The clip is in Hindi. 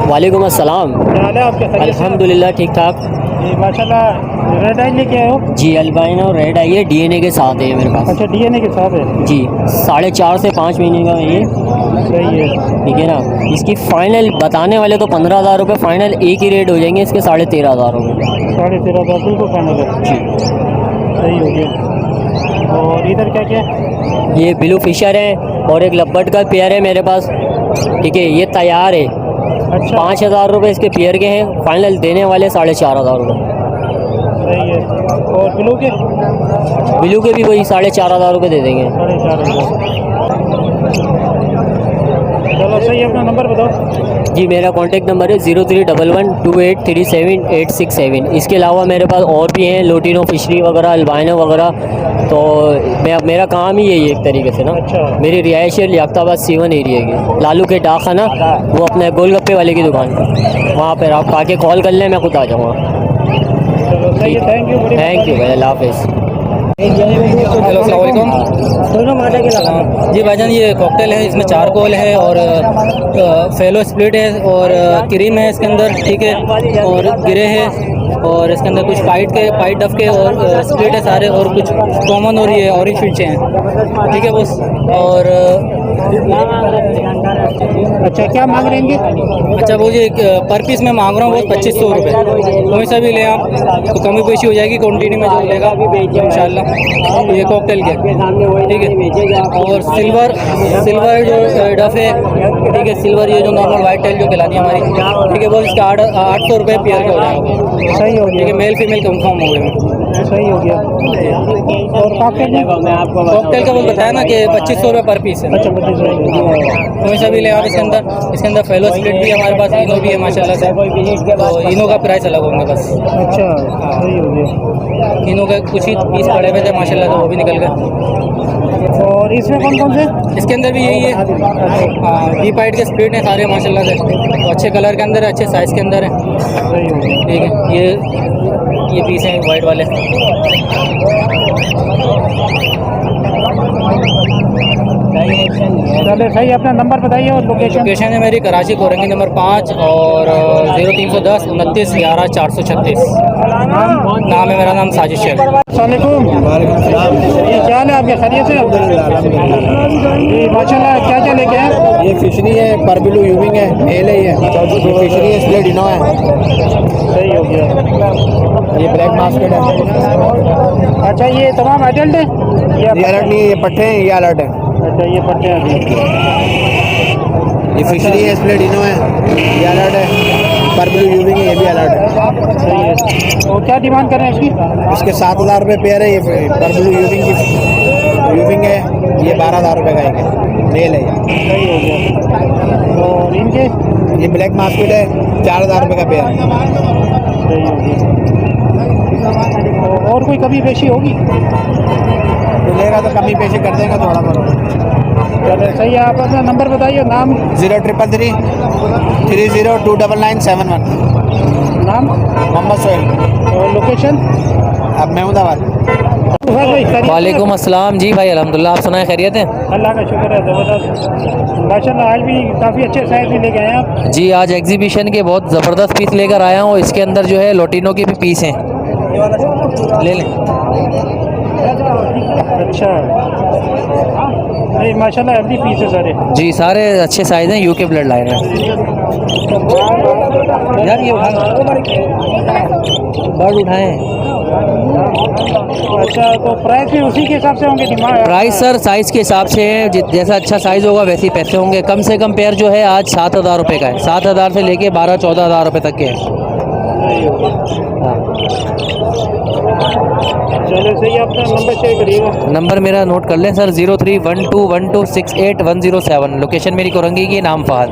वालेकुम अस्सलाम। क्या हाल है आपके? अल्हम्दुलिल्लाह ठीक ठाक जी माशाल्लाह। रेड आई लेके आए हो? जी। अल्बाइनो रेड आई है, डीएनए के साथ है मेरे पास। अच्छा डीएनए के साथ है जी। 4.5 से 5 महीने का है ये। सही है। ठीक है ना। इसकी फ़ाइनल बताने वाले तो 15,000 रुपये फ़ाइनल एक ही रेट हो जाएंगे इसके 13,500 रुपये। 13,500 बिल्कुल फाइनल है। जी सही हो गया। और इधर क्या क्या है? ये ब्लू फिशर है और एक लब्बट का पेयर है मेरे पास। ठीक है, ये तैयार है। अच्छा 5,000 रुपये इसके पेयर के हैं, फाइनल देने वाले 4,500 रुपये। सही है। और ब्लू के भी वही 4,500 रुपये दे देंगे। 4,500। चलो सही है, अपना नंबर बताओ। जी मेरा कॉन्टैक्ट नंबर है 031128378667। इसके अलावा मेरे पास और भी हैं, लोटिनो फिशरी वगैरह, अल्बाइनो वगैरह। तो मेरा काम ही यही है एक तरीके से ना। अच्छा। मेरी रिहाइश है लियाकताबाद सीवन एरिया की, लालू के डाकखाना, वो अपने गोलगप्पे वाले की दुकान पर। वहाँ पर आप आके कॉल कर लें, मैं खुद आ जाऊँगा। चलो सही है, थैंक यू भाई, अल्लाह हाफिज़। हेलो अस्सलाम वालेकुम। जी भाईजान, ये कॉकटेल है, इसमें चारकोल है और फेलो स्प्लिट है और क्रीम है इसके अंदर। ठीक है, और गिरे है और इसके अंदर कुछ पाइट डफ के और स्प्लिट है सारे, और कुछ कॉमन और ये ऑरेंज फिल्चे हैं। ठीक है बस। और अच्छा क्या मांग रहे हैं? अच्छा वो ये पर पीस मैं मांग रहा हूँ वो 2500 रुपये। कोई सा भी ले आप तो कमी पेशी हो जाएगी क्वान्टिटी में जो लेगा इंशाल्लाह। ये कॉकटेल के ठीक है। और सिल्वर जो डफ है, ठीक है, सिल्वर ये जो नॉर्मल वाइट टेल जो कहलाती है हमारी, ठीक है, वो इसका 800 रुपये पेयर का हो जाएगा। सही हो ठीक है, गया। मेल फीमेल कंफर्म हो गए। सही हो गया। और कॉकटेल का वो बताया ना कि 2500 रुपये पर पीस है। अच्छा 25। कोई सा भी ले आप इसके अंदर फेलो स्प्लिट भी है हमारे पास, इनो भी है माशाल्लाह से। तो इनो का प्राइस अलग होंगे बस। अच्छा सही हो गया। इनो के कुछ ही पीस पड़े हुए थे माशाल्लाह, तो वो भी निकल गए। और इसमें कौन कौन से? इसके अंदर भी यही है। हाँ, डी पाइट के स्प्लिट हैं सारे माशाल्लाह से। तो अच्छे कलर के अंदर है, अच्छे साइज़ के अंदर है। सही हो गया। ठीक है, ये पीस हैं वाइट वाले। चले सही, अपना नंबर बताइए और लोकेशन है मेरी कराची कोरंगी नंबर 5 और 0310 29 11 436। नाम है मेरा नाम साजिश शेख। अस्सलामुअलैकुम। ये क्या है आपके? खैरियत से? जी माशाल्लाह। क्या क्या लेके हैं? ये फिशरी है, परबिलू यूविंग है, मेल है। ये फिशरी है, स्प्लिट इनो है। सही हो गया। ये ब्लैक मास्केट है। अच्छा ये तमाम एडल्ट है? ये अलर्ट नहीं है, ये पट्टे हैं, ये अलर्ट है। अच्छा ये पट्टे हैं अभी। ये फिशरी है, स्प्लिट इनो है, ये अलर्ट है। परबिलू यूविंग है, ये भी अलर्ट है। सही है। और क्या डिमांड कर रहे हैं इसकी? इसके 7,000 रुपये पेयर है। ये परबिलू यूविंग है, ये 12,000 रुपये का एक है, मेल है ये। सही हो गया। और इनके? ये ब्लैक मास्केट है, 4,000 रुपये का पेयर है। सही हो गया। और कोई कमी पेशी होगी? मिलेगा तो कमी पेशी कर देंगे थोड़ा बहुत। चलो सही है, आप अपना नंबर बताइए। नाम? 0333 302991। नाम? मोहम्मद सोहेल। और लोकेशन? अब महमूदाबाद। वालेकुम अस्सलाम। जी भाई अल्हम्दुलिल्लाह, आप सुनाए खैरियत है? अल्लाह का शुक्र है, ज़बरदस्त माशाल्लाह। आज भी काफ़ी अच्छे साइज़ में लेके आए हैं आप। जी आज एग्जीबिशन के बहुत ज़बरदस्त पीस लेकर आया हूँ। इसके अंदर जो है लोटिनो के भी पीस हैं, ले लें। अच्छा नहीं माशाल्लाह, हेल्दी पीस है सारे। जी सारे अच्छे साइज़ हैं, यूके ब्लड लाइन है। यार ये बर्ड उठाएं। अच्छा तो प्राइस भी उसी के हिसाब से होंगे? डिमांड प्राइस सर साइज़ के हिसाब से है, जैसा अच्छा साइज़ होगा वैसे ही पैसे होंगे। कम से कम पेयर जो है आज 7,000 रुपये का है। 7,000 से लेके 12-14,000 रुपये तक के है। चलो सही, अपना नंबर शेयर करिएगा। नंबर मेरा नोट कर लें सर, 031212681071। लोकेशन मेरी कोरंगी की, नाम फहद।